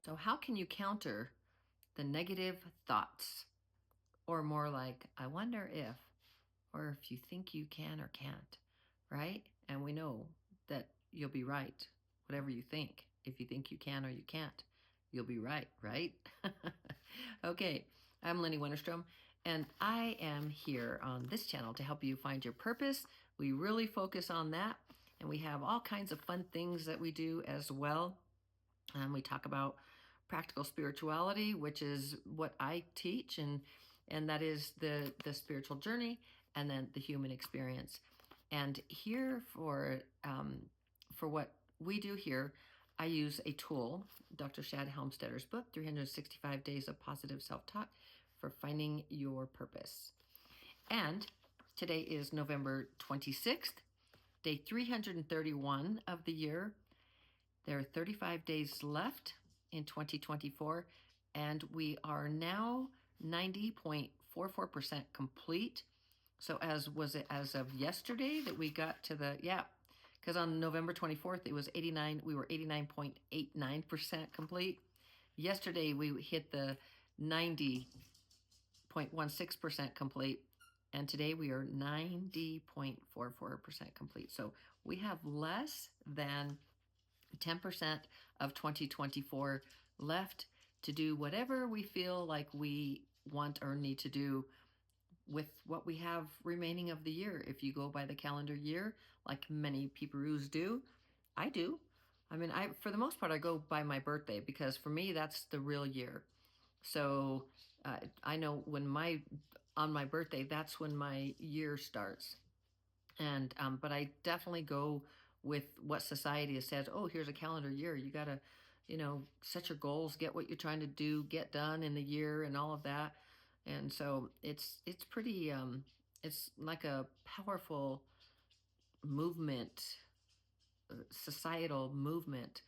So how can you counter the negative thoughts? Or more like, I wonder if, or if you think you can or can't, right? And we know that you'll be right, whatever you think. If you think you can or you can't, you'll be right, right? Okay, I'm Lenny Winterstrom, and I am here on this channel to help you find your purpose. We really focus on that, and we have all kinds of fun things that we do as well. We talk about practical spirituality, which is what I teach, and that is the spiritual journey, and then the human experience. And here for what we do here, I use a tool, Dr. Shad Helmstetter's book, 365 Days of Positive Self-Talk for Finding Your Purpose. And today is November 26th, day 331 of the year. There are 35 days left in 2024, and we are now 90.44% complete. So as of yesterday that we got to because on November 24th it was 89, we were 89.89% complete. Yesterday we hit the 90.16% complete, and today we are 90.44% complete. So we have less than 10% of 2024 left to do whatever we feel like we want or need to do with what we have remaining of the year. If you go by the calendar year, like many peeparoos do, I do. I mean, for the most part, I go by my birthday because for me, that's the real year. So I know on my birthday, that's when my year starts. And but I definitely go with what society has said. Oh, here's a calendar year. You got to, set your goals, get what you're trying to do, get done in the year, and all of that. And so it's pretty. It's like a powerful movement, societal movement,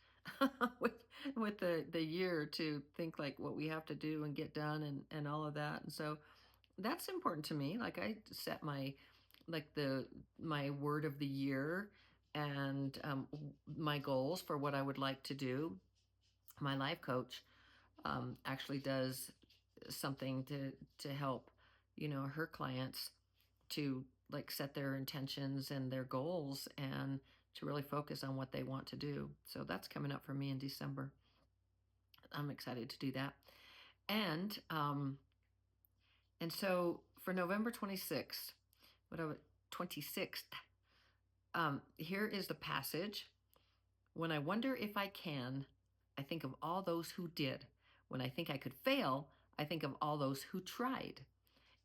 with the year to think like what we have to do and get done and all of that. And so that's important to me. Like I set my word of the year and my goals for what I would like to do. My life coach actually does something to help, her clients to like set their intentions and their goals and to really focus on what they want to do. So that's coming up for me in December. I'm excited to do that. And so for November 26th, 26th, here is the passage. When I wonder if I can, I think of all those who did. When I think I could fail, I think of all those who tried.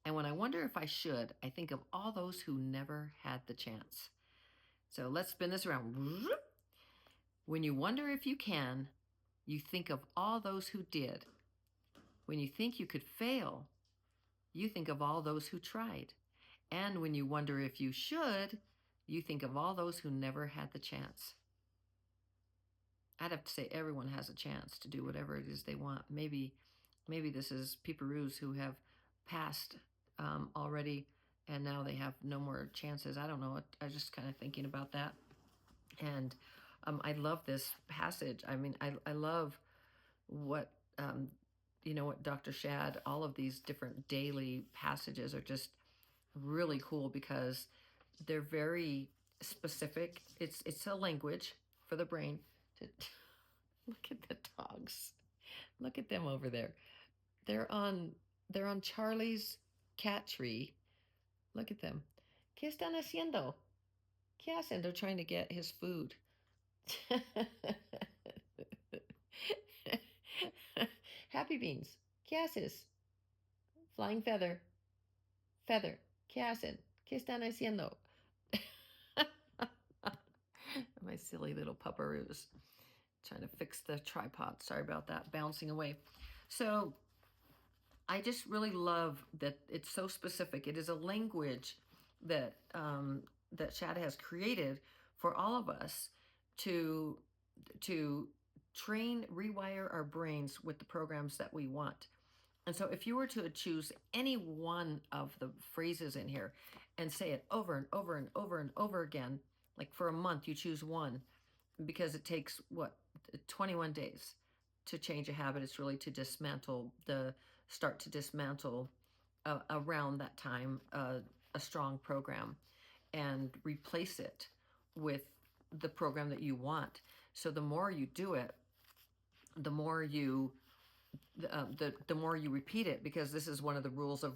And when I wonder if I should, I think of all those who never had the chance. So let's spin this around. When you wonder if you can, you think of all those who did. When you think you could fail, you think of all those who tried. And when you wonder if you should, you think of all those who never had the chance. I'd have to say everyone has a chance to do whatever it is they want. Maybe this is peeparoos who have passed already, and now they have no more chances. I don't know. I was just kind of thinking about that. And I love this passage. I mean, I love what, what Dr. Shad, all of these different daily passages are just really cool because they're very specific. It's a language for the brain. Look at the dogs. Look at them over there. They're on Charlie's cat tree. Look at them. ¿Qué están haciendo? ¿Qué hacen? They're trying to get his food. Happy Beans. ¿Qué haces? Flying Feather. Feather. ¿Qué hacen? ¿Qué están haciendo? My silly little pupperoos. Trying to fix the tripod. Sorry about that. Bouncing away. So I just really love that it's so specific. It is a language that that Shad has created for all of us to train, rewire our brains with the programs that we want. And so if you were to choose any one of the phrases in here and say it over and over and over and over again, like for a month, you choose one because it takes 21 days to change a habit. It's really to start to dismantle around that time a strong program and replace it with the program that you want. So the more you do it, the more you the more you repeat it, because this is one of the rules of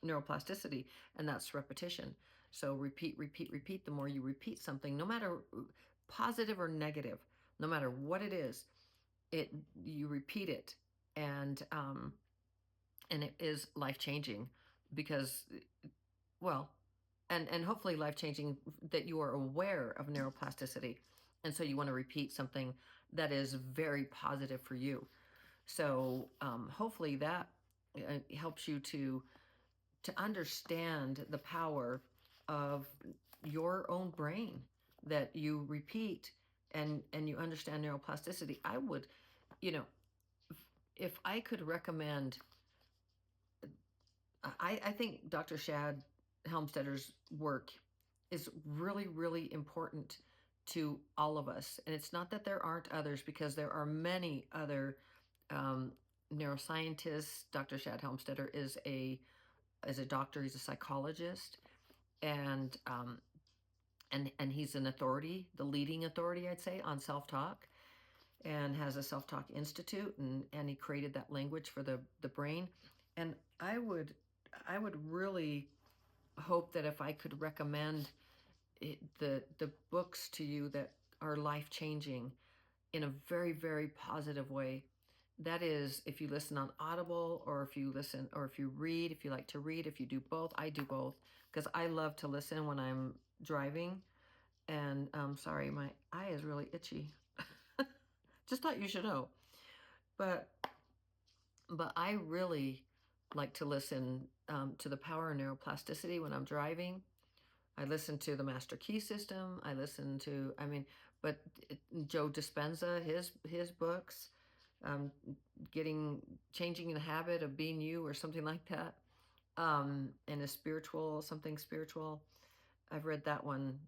neuroplasticity, and that's repetition. So repeat, repeat, repeat. The more you repeat something, no matter positive or negative, no matter what it is, you repeat it, and it is life changing, because, well, and hopefully life changing, that you are aware of neuroplasticity, and so you want to repeat something that is very positive for you. So hopefully that helps you to understand the power of your own brain, that you repeat, and you understand neuroplasticity. I would, you know, if I could recommend, I think Dr. Shad Helmstedter's work is really, really important to all of us. And it's not that there aren't others, because there are many other um, neuroscientists. Dr. Shad Helmstetter is a doctor. He's a psychologist, and and he's an authority, the leading authority, I'd say, on self-talk, and has a self-talk institute, and he created that language for the brain. And I would really hope that if I could recommend the books to you that are life changing in a very, very positive way, that is, if you listen on Audible, or if you listen, or if you read, if you like to read, if you do both. I do both, because I love to listen when I'm driving. And sorry, my eye is really itchy. Just thought you should know. But I really like to listen to the power of neuroplasticity when I'm driving. I listen to the Master Key System. I listen to, I mean, but Joe Dispenza, his books, um, changing the habit of being you, or something like that, and something spiritual. I've read that one.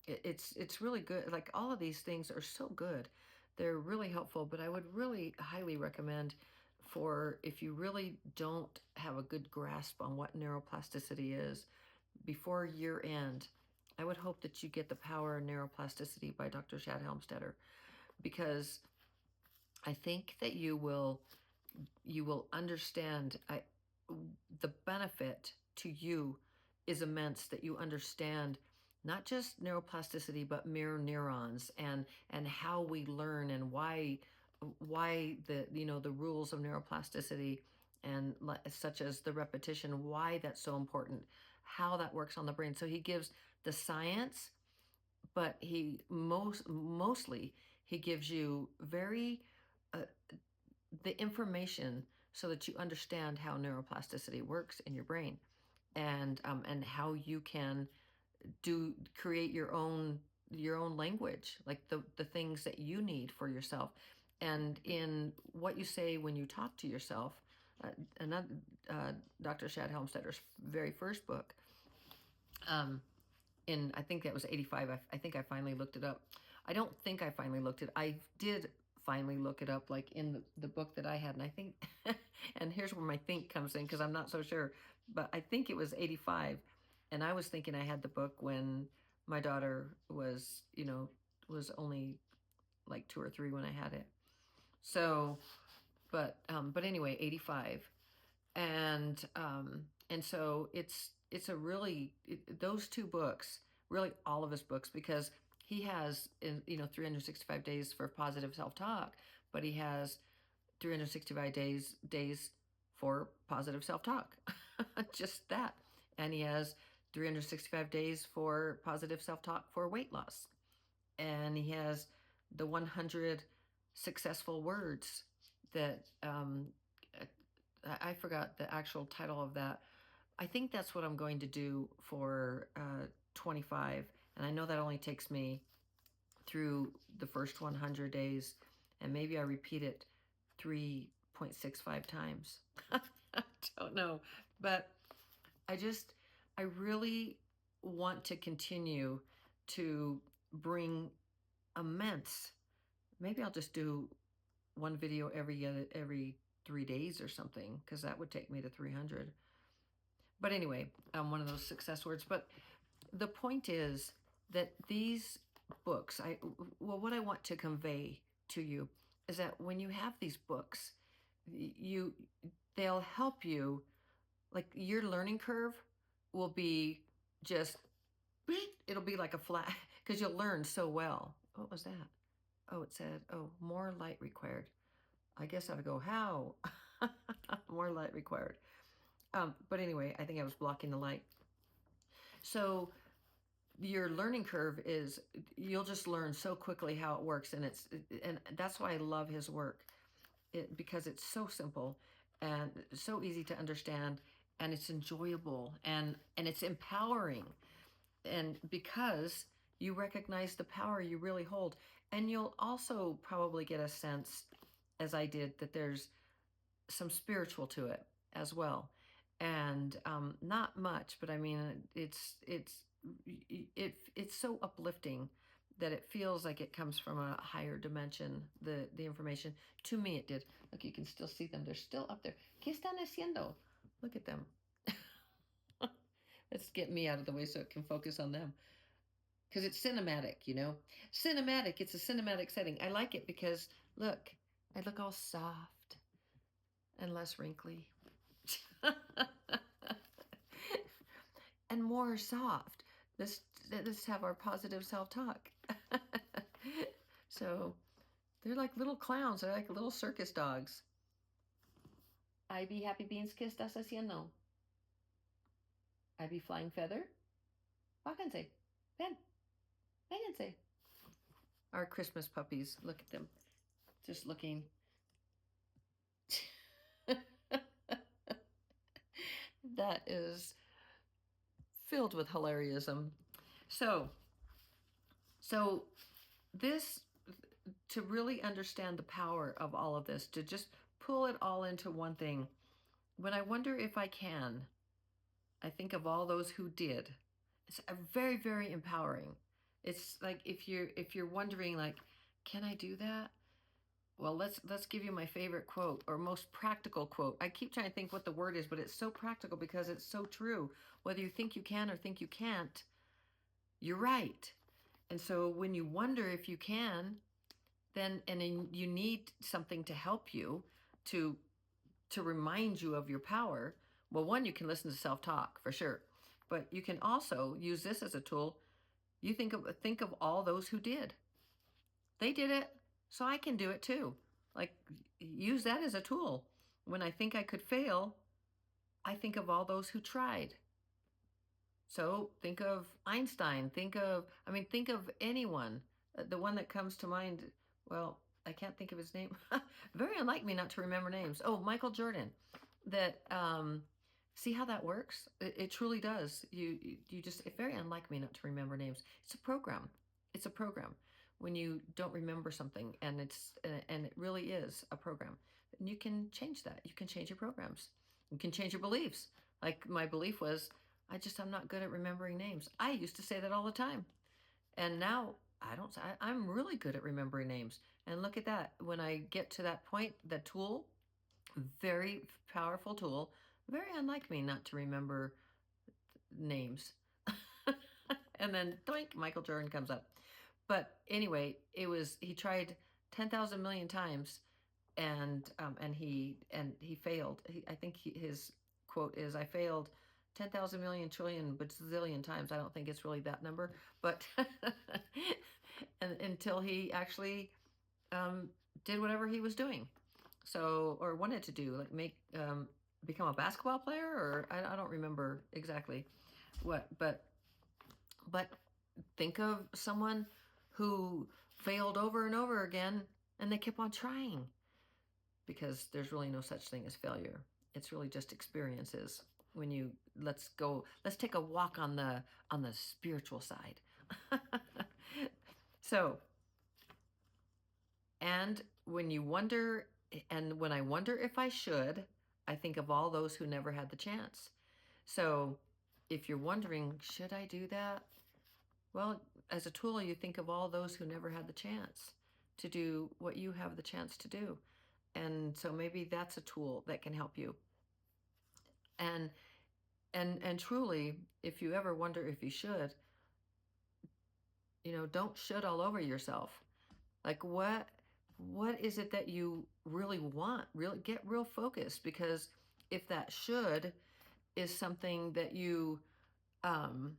It's really good. Like, all of these things are so good. They're really helpful, but I would really highly recommend, for if you really don't have a good grasp on what neuroplasticity is, before year end, I would hope that you get The Power of Neuroplasticity by Dr. Shad Helmstetter, because I think that you will understand. The benefit to you is immense, that you understand not just neuroplasticity, but mirror neurons, and how we learn, and why the rules of neuroplasticity, and such as the repetition, why that's so important, how that works on the brain. So he gives the science, but mostly he gives you very uh, the information, so that you understand how neuroplasticity works in your brain, and how you can create your own language, like the things that you need for yourself, and in what you say when you talk to yourself. Another Dr. Shad Helmstetter's very first book, in, I think that was 85. I think I finally looked it up. I don't think I finally looked it. I did finally look it up, like in the book that I had, and I think, and here's where my think comes in, because I'm not so sure, but I think it was 85, and I was thinking I had the book when my daughter was, was only like 2 or 3 when I had it. So, but anyway, 85, and so it's a really, those 2 books, really all of his books, because he has, 365 days for positive self-talk, but he has 365 days for positive self-talk. Just that. And he has 365 days for positive self-talk for weight loss, and he has the 100 successful words that, I forgot the actual title of that. I think that's what I'm going to do for 25. And I know that only takes me through the first 100 days. And maybe I repeat it 3.65 times. I don't know. But I really want to continue to bring immense maybe I'll just do one video every 3 days or something, because that would take me to 300. But anyway, one of those success words. But the point is that these books, what I want to convey to you is that when you have these books, they'll help you. Like, your learning curve will be just, it'll be like a flat, because you'll learn so well. What was that? Oh, it said, oh, more light required. I guess I would go, how? More light required. But anyway, I think I was blocking the light. So your learning curve is, you'll just learn so quickly how it works. And that's why I love his work, because it's so simple and so easy to understand, and it's enjoyable, and it's empowering. And because you recognize the power you really hold, and you'll also probably get a sense, as I did, that there's some spiritual to it as well. And not much, but I mean, it's so uplifting that it feels like it comes from a higher dimension. The information, to me, it did. Look, you can still see them. They're still up there. ¿Qué están haciendo? Look at them. Let's get me out of the way so it can focus on them, because it's cinematic, cinematic. It's a cinematic setting. I like it because, look, I look all soft and less wrinkly. And more soft. Let's have our positive self-talk. So they're like little clowns. They're like little circus dogs. I be happy beans, ¿qué estás haciendo? I be flying feather. Bájense. Ven. Vénganse. Our Christmas puppies. Look at them. Just looking. That is filled with hilariousm. So this, to really understand the power of all of this, to just pull it all into one thing. When I wonder if I can, I think of all those who did. It's a very, very empowering. It's like, if you're wondering, like, can I do that? Well, let's give you my favorite quote, or most practical quote. I keep trying to think what the word is, but it's so practical because it's so true. Whether you think you can or think you can't, you're right. And so when you wonder if you can, then you need something to help you, to remind you of your power. Well, one, you can listen to self-talk for sure, but you can also use this as a tool. You think of all those who did. They did it, so I can do it too. Like, use that as a tool. When I think I could fail, I think of all those who tried. So think of Einstein. Think of anyone. The one that comes to mind, well, I can't think of his name. Very unlike me not to remember names. Oh, Michael Jordan. That, see how that works? It truly does. You just, it's very unlike me not to remember names. It's a program. It's a program. When you don't remember something, and it really is a program, and you can change that. You can change your programs. You can change your beliefs. Like, my belief was, I'm not good at remembering names. I used to say that all the time. And now I'm really good at remembering names. And look at that. When I get to that point, the tool, very powerful tool, very unlike me not to remember names. And then doink, Michael Jordan comes up. But anyway, he tried 10,000 million times, and he failed. I think his quote is, I failed 10,000 million trillion bazillion times. I don't think it's really that number, but and until he actually did whatever he was doing, or wanted to do, like become a basketball player, or I don't remember exactly what, but think of someone who failed over and over again, and they kept on trying, because there's really no such thing as failure. It's really just experiences. Let's take a walk on the spiritual side. So, and when I wonder if I should, I think of all those who never had the chance. So if you're wondering, should I do that? Well, as a tool, you think of all those who never had the chance. to do what you have the chance to do. And so maybe that's a tool that can help you. And and truly, if you ever wonder if you should, don't should all over yourself. Like what is it that you really want? Really get real focused, because if that should is um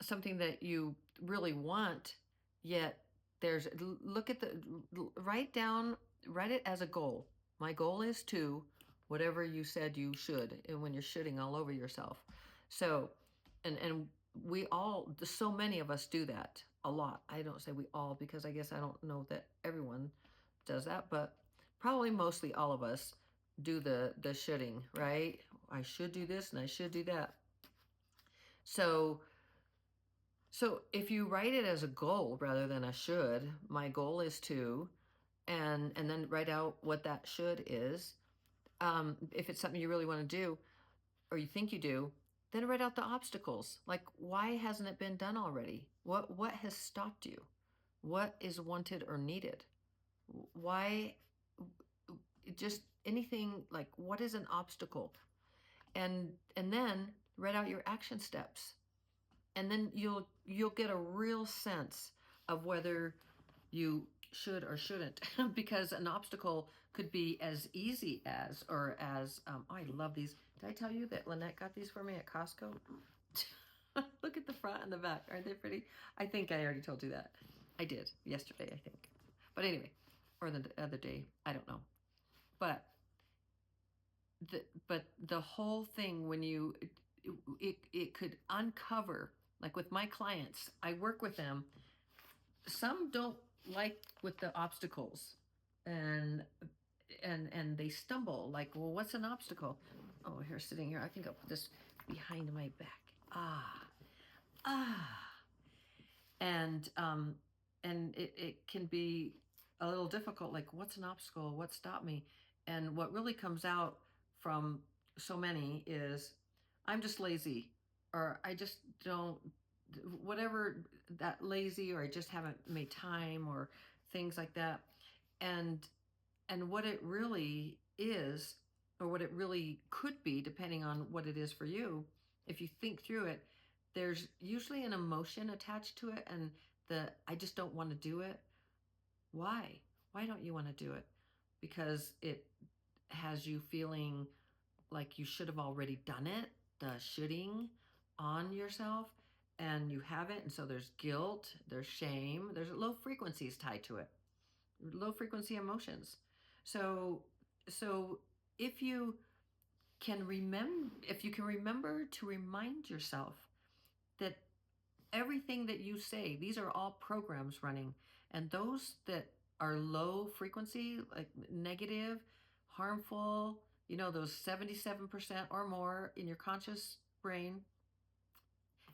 something that you really want, yet there's look at the write it as a goal. My goal is to whatever you said you should, and when you're shooting all over yourself. So and we all, so many of us do that a lot. I don't say we all, because I guess I don't know that everyone does that, but probably mostly all of us do the shoulding, right? I should do this and I should do that. So if you write it as a goal rather than a should, my goal is to, and then write out what that should is. If it's something you really want to do, or you think you do, then write out the obstacles. Like, why hasn't it been done already? What has stopped you? What is wanted or needed? Why? Just anything, like, what is an obstacle? And then write out your action steps, and then you'll get a real sense of whether you should or shouldn't. Because an obstacle could be as easy as, or as oh, I love these. Did I tell you that Lynette got these for me at Costco? Look at the front and the back. Aren't they pretty? I think I already told you that. I did yesterday, I think. But anyway, or the other day, I don't know. But the whole thing, when you it could uncover, like with my clients, I work with them. Some don't like with the obstacles, and they stumble, like, well, what's an obstacle? Oh, here, sitting here, I think I'll put this behind my back. Ah, and it can be a little difficult, like, what's an obstacle, what stopped me? And what really comes out from so many is, I'm just lazy, or I just don't, whatever, that lazy, or I just haven't made time, or things like that. and and what it really is, or what it really could be, depending on what it is for you, if you think through it, there's usually an emotion attached to it. And I just don't want to do it. Why don't you want to do it? Because it has you feeling like you should have already done it, the shooting on yourself, and you haven't. And so there's guilt, there's shame, there's low frequencies tied to it, low frequency emotions. So so if you remember to remind yourself that everything that you say, these are all programs running, and those that are low frequency, like negative, harmful, those 77% or more in your conscious brain,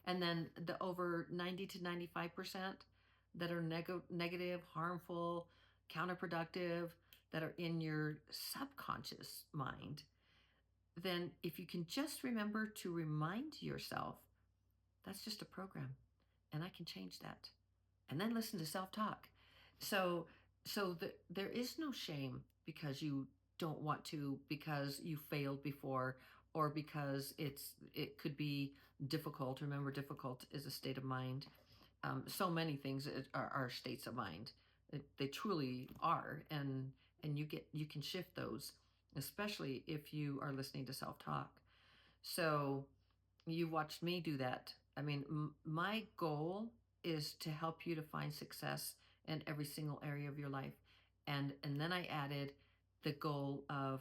and then the over 90 to 95% that are negative, harmful, counterproductive, that are in your subconscious mind, then if you can just remember to remind yourself, that's just a program, and I can change that. And then listen to self-talk. So there is no shame because you don't want to, because you failed before, or because it could be difficult. Remember, difficult is a state of mind. So many things are states of mind. They truly are, and you can shift those, especially if you are listening to self-talk. So you watched me do that. I mean, my goal is to help you to find success in every single area of your life. And then I added the goal of,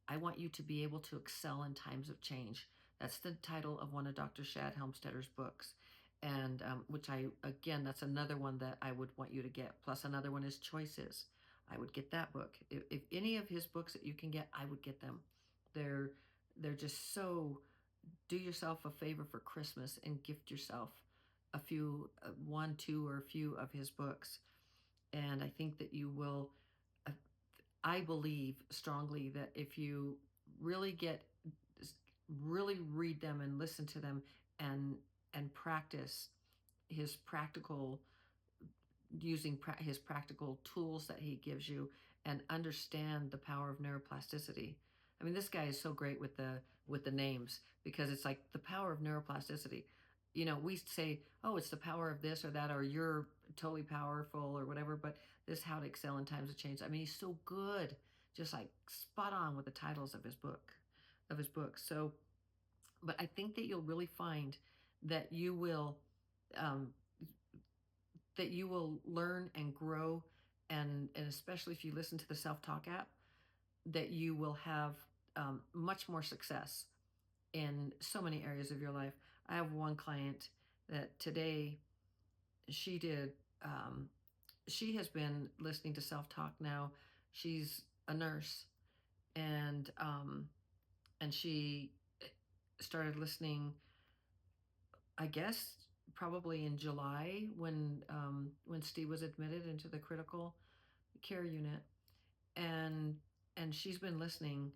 I want you to be able to excel in times of change. That's the title of one of Dr. Shad Helmstetter's books. And which again, that's another one that I would want you to get. Plus another one is Choices. I would get that book. If any of his books that you can get, I would get them. They're just so, do yourself a favor for Christmas and gift yourself a few, one, two, or a few of his books. And I think that you will, uh, I believe strongly that if you really really read them and listen to them, and practice his practical using his practical tools that he gives you, and understand the power of neuroplasticity. I mean, this guy is so great with the names, because it's like the power of neuroplasticity. You know, we say, oh, it's the power of this or that, or you're totally powerful or whatever, but this is how to excel in times of change. I mean, he's so good, just like spot on with the titles of his book. So, but I think that you'll really find that um, you will learn and grow, and especially if you listen to the self-talk app, that you will have much more success in so many areas of your life. I have one client that today, she did she has been listening to self-talk now. She's a nurse, and she started listening, I guess, probably in July, when Steve was admitted into the critical care unit, and she's been listening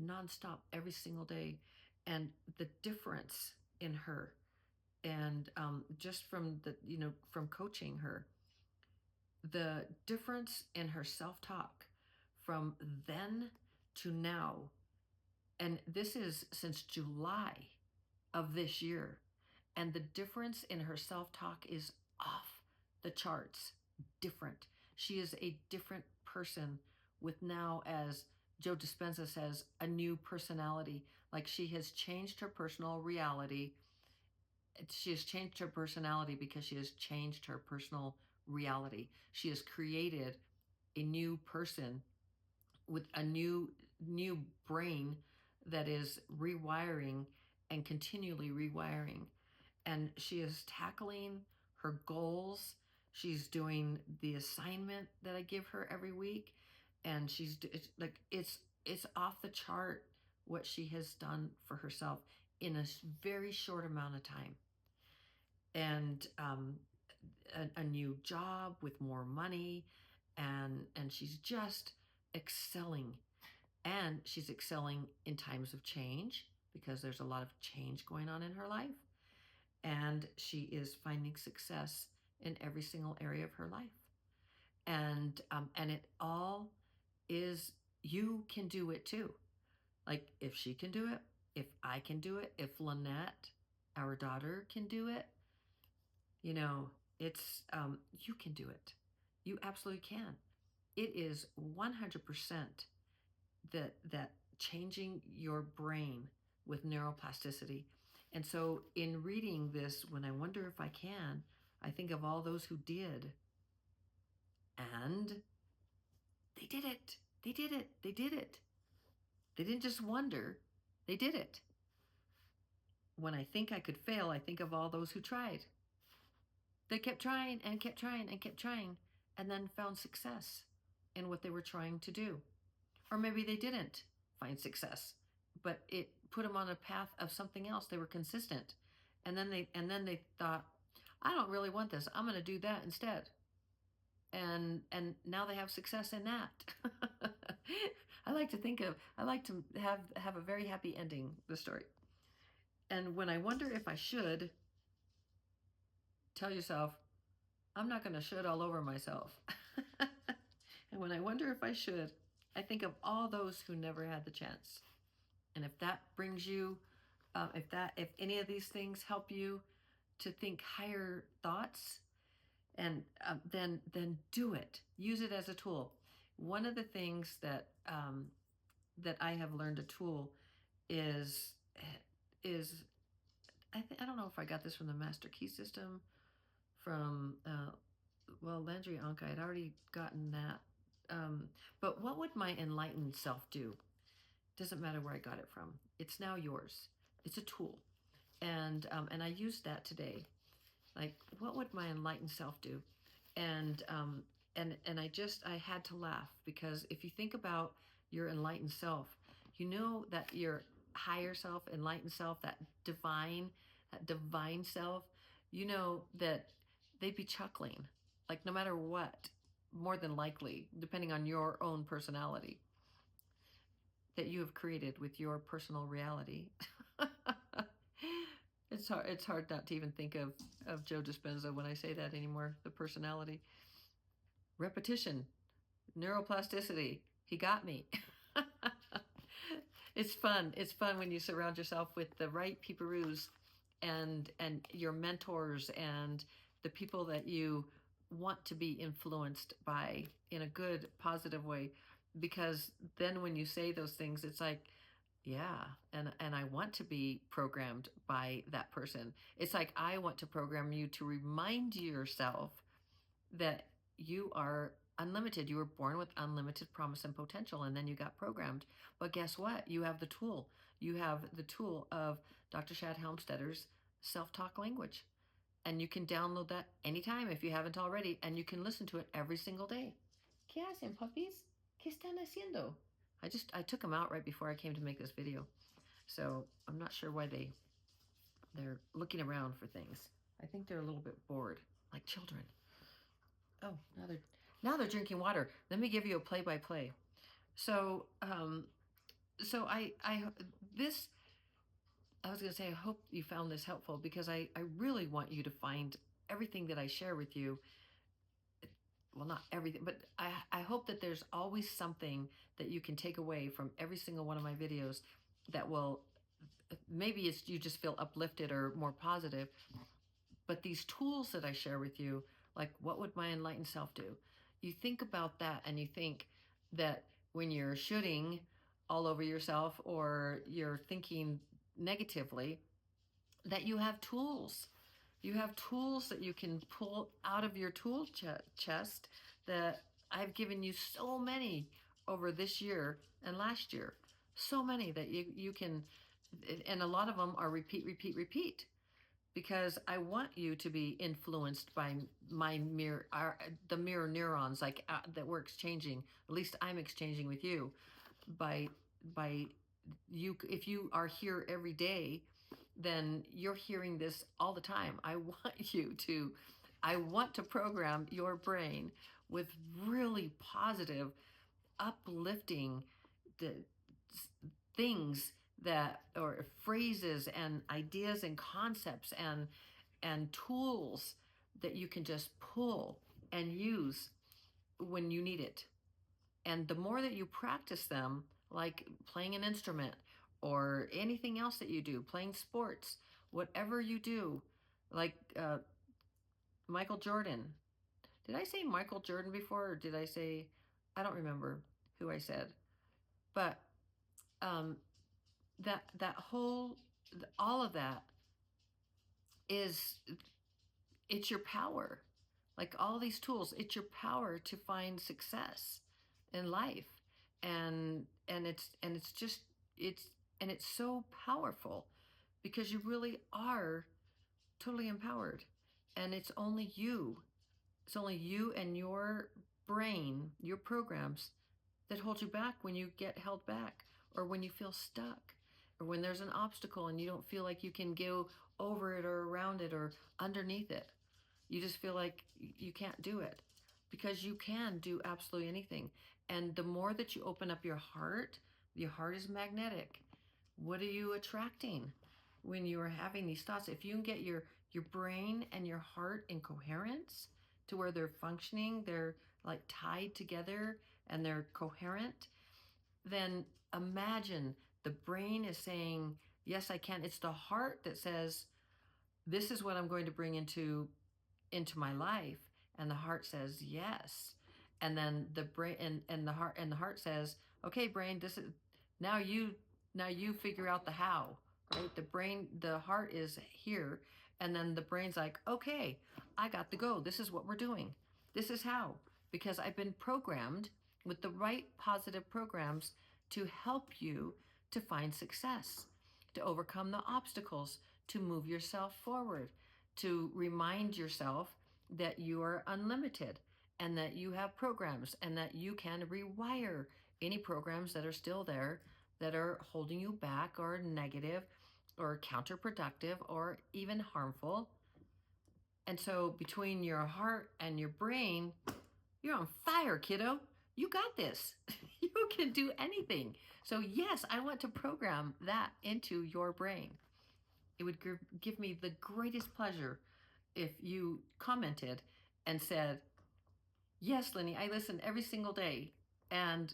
nonstop every single day, and the difference in her, and just from from coaching her, the difference in her self-talk from then to now, and this is since July of this year, and the difference in her self-talk is off the charts different. She is a different person, with now, as Joe Dispenza says, a new personality. Like, she has changed her personal reality. She has changed her personality because she has changed her personal reality. She has created a new person with a new brain that is rewiring and continually rewiring, and she is tackling her goals. She's doing the assignment that I give her every week, and it's off the chart what she has done for herself in a very short amount of time. And a new job with more money, and she's just excelling. And she's excelling in times of change, because there's a lot of change going on in her life, and she is finding success in every single area of her life. And it all is, you can do it too. Like, if she can do it, if I can do it, if Lynette, our daughter, can do it, you know, it's you can do it. You absolutely can. It is 100% that changing your brain with neuroplasticity. And so, in reading this, when I wonder if I can, I think of all those who did, and they did it. They did it. They did it. They didn't just wonder, they did it. When I think I could fail, I think of all those who tried. They kept trying and kept trying and kept trying, and then found success in what they were trying to do. Or maybe they didn't find success, but it put them on a path of something else. They were consistent. And then they thought, I don't really want this. I'm going to do that instead. And now they have success in that. I like to have a very happy ending, the story. And when I wonder if I should, tell yourself, I'm not going to should all over myself. And when I wonder if I should, I think of all those who never had the chance. And if that brings you, if any of these things help you to think higher thoughts, and then do it. Use it as a tool. One of the things that I have learned a tool is I don't know if I got this from the Master Key System, from Landry Anka. I'd already gotten that. But what would my enlightened self do? Doesn't matter where I got it from. It's now yours. It's a tool, and I used that today. Like, what would my enlightened self do? And I had to laugh, because if you think about your enlightened self, you know that your higher self, enlightened self, that divine self, you know that they'd be chuckling, like, no matter what, more than likely, depending on your own personality that you have created with your personal reality. It's hard not to even think of Joe Dispenza when I say that anymore. The personality, repetition, neuroplasticity. He got me. It's fun. It's fun when you surround yourself with the right peeparoos and your mentors and the people that you want to be influenced by in a good, positive way. Because then when you say those things, it's like, yeah, and I want to be programmed by that person. It's like I want to program you to remind yourself that you are unlimited. You were born with unlimited promise and potential, and then you got programmed. But guess what? You have the tool. You have the tool of Dr. Shad Helmstetter's self-talk language. And you can download that anytime if you haven't already, and you can listen to it every single day. ¿Qué hacen, puppies? ¿Qué están haciendo? I took them out right before I came to make this video. So I'm not sure why they're looking around for things. I think they're a little bit bored, like children. Oh, now they're drinking water. Let me give you a play-by-play. So so I this I was going to say I hope you found this helpful, because I really want you to find everything that I share with you. Well, not everything, but I hope that there's always something that you can take away from every single one of my videos that will, maybe it's you just feel uplifted or more positive. But these tools that I share with you, like what would my enlightened self do? You think about that and you think that when you're shooting all over yourself or you're thinking negatively, that you have tools. You have tools that you can pull out of your tool chest that I've given you so many over this year and last year. So many that you can, and a lot of them are repeat, repeat, repeat, because I want you to be influenced by my the mirror neurons, like that we're exchanging. At least I'm exchanging with you by you. If you are here every day, then you're hearing this all the time. I want to program your brain with really positive, uplifting the things that, or phrases and ideas and concepts and tools that you can just pull and use when you need it. And the more that you practice them, like playing an instrument or anything else that you do, playing sports, whatever you do, like Michael Jordan. Did I say Michael Jordan before, or did I say, I don't remember who I said, but um, that whole, all of that is, it's your power. Like all these tools, it's your power to find success in life. And it's just, it's so powerful, because you really are totally empowered. And it's only you and your brain, your programs, that hold you back when you get held back, or when you feel stuck, or when there's an obstacle and you don't feel like you can go over it or around it or underneath it. You just feel like you can't do it, because you can do absolutely anything. And the more that you open up your heart is magnetic. What are you attracting when you are having these thoughts? If you can get your brain and your heart in coherence to where they're functioning, they're like tied together and they're coherent, then imagine the brain is saying, yes, I can. It's the heart that says, this is what I'm going to bring into my life. And the heart says, yes. And then the brain and the heart says, okay, brain, this is now you figure out the how, right? The heart is here. And then the brain's like, okay, I got the go. This is what we're doing. This is how, because I've been programmed with the right positive programs to help you to find success, to overcome the obstacles, to move yourself forward, to remind yourself that you are unlimited and that you have programs and that you can rewire any programs that are still there that are holding you back or negative or counterproductive or even harmful. And so between your heart and your brain, you're on fire, kiddo. You got this. You can do anything. So yes, I want to program that into your brain. it would give me the greatest pleasure if you commented and said, yes, Lenny, I listen every single day. And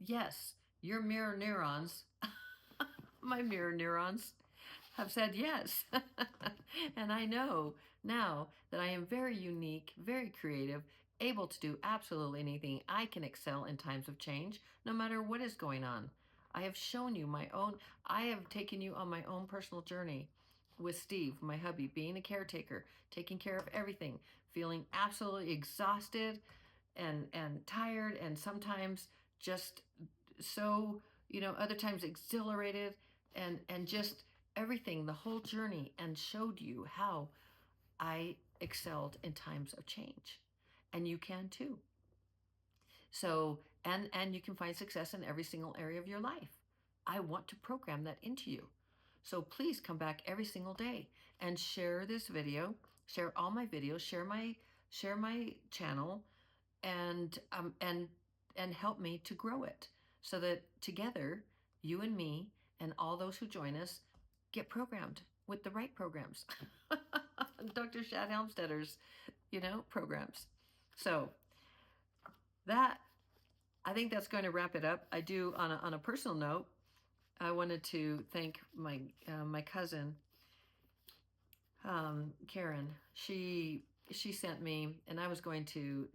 yes, your mirror neurons, my mirror neurons, have said yes. And I know now that I am very unique, very creative, able to do absolutely anything. I can excel in times of change, no matter what is going on. I have shown you I have taken you on my own personal journey with Steve, my hubby, being a caretaker, taking care of everything, feeling absolutely exhausted and tired, and sometimes just so, other times exhilarated, and just everything, the whole journey, and showed you how I excelled in times of change. And you can too. So, and you can find success in every single area of your life. I want to program that into you. So please come back every single day and share this video, share all my videos, share my channel, and help me to grow it, so that together, you and me and all those who join us get programmed with the right programs. Dr. Shad Helmstedter's, programs. So that, I think that's going to wrap it up. I do, on a personal note, I wanted to thank my cousin, Karen. She sent me, and I was going to,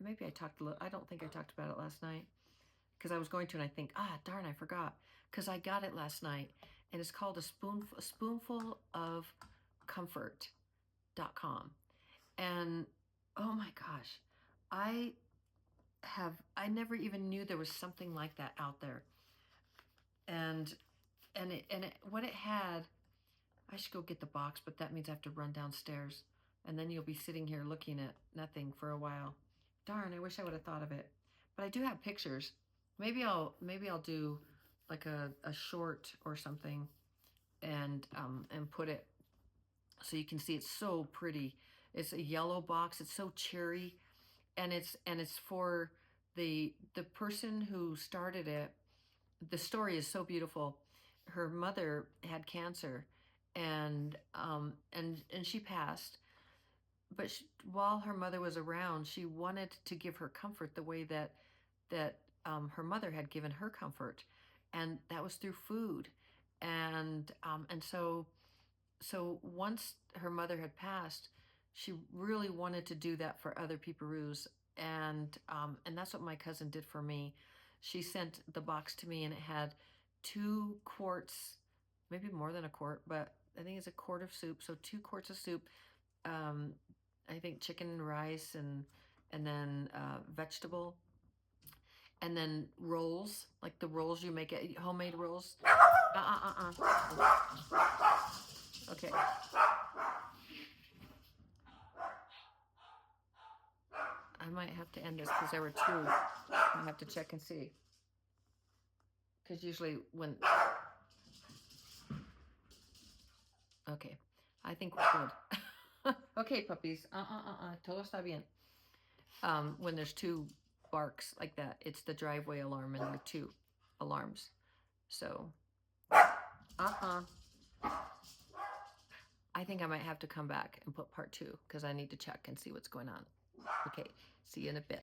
maybe I talked a little, I don't think I talked about it last night, because I was going to, and I think, darn, I forgot, because I got it last night, and it's called a spoonful of comfort.com. And oh my gosh, I never even knew there was something like that out there. And what it had, I should go get the box, but that means I have to run downstairs, and then you'll be sitting here looking at nothing for a while. Darn, I wish I would have thought of it. But I do have pictures. Maybe I'll do like a short or something, and put it so you can see. It's so pretty. It's a yellow box. It's so cheery, and it's for the person who started it. The story is so beautiful. Her mother had cancer, and she passed. But while her mother was around, she wanted to give her comfort the way that her mother had given her comfort, and that was through food. And so once her mother had passed, she really wanted to do that for other people's, and that's what my cousin did for me. She sent the box to me, and it had 2 quarts, maybe more than a quart, but I think it's a quart of soup. So 2 quarts of soup, um, I think chicken and rice, and then vegetable, and then rolls, like the rolls you make at homemade rolls. Okay. I might have to end this because there were 2. I have to check and see. Because usually when... Okay. I think we're good. Okay, puppies. Todo está bien. When there's 2 barks like that, it's the driveway alarm, and there are 2 alarms. So, I think I might have to come back and put part 2, because I need to check and see what's going on. Okay, see you in a bit.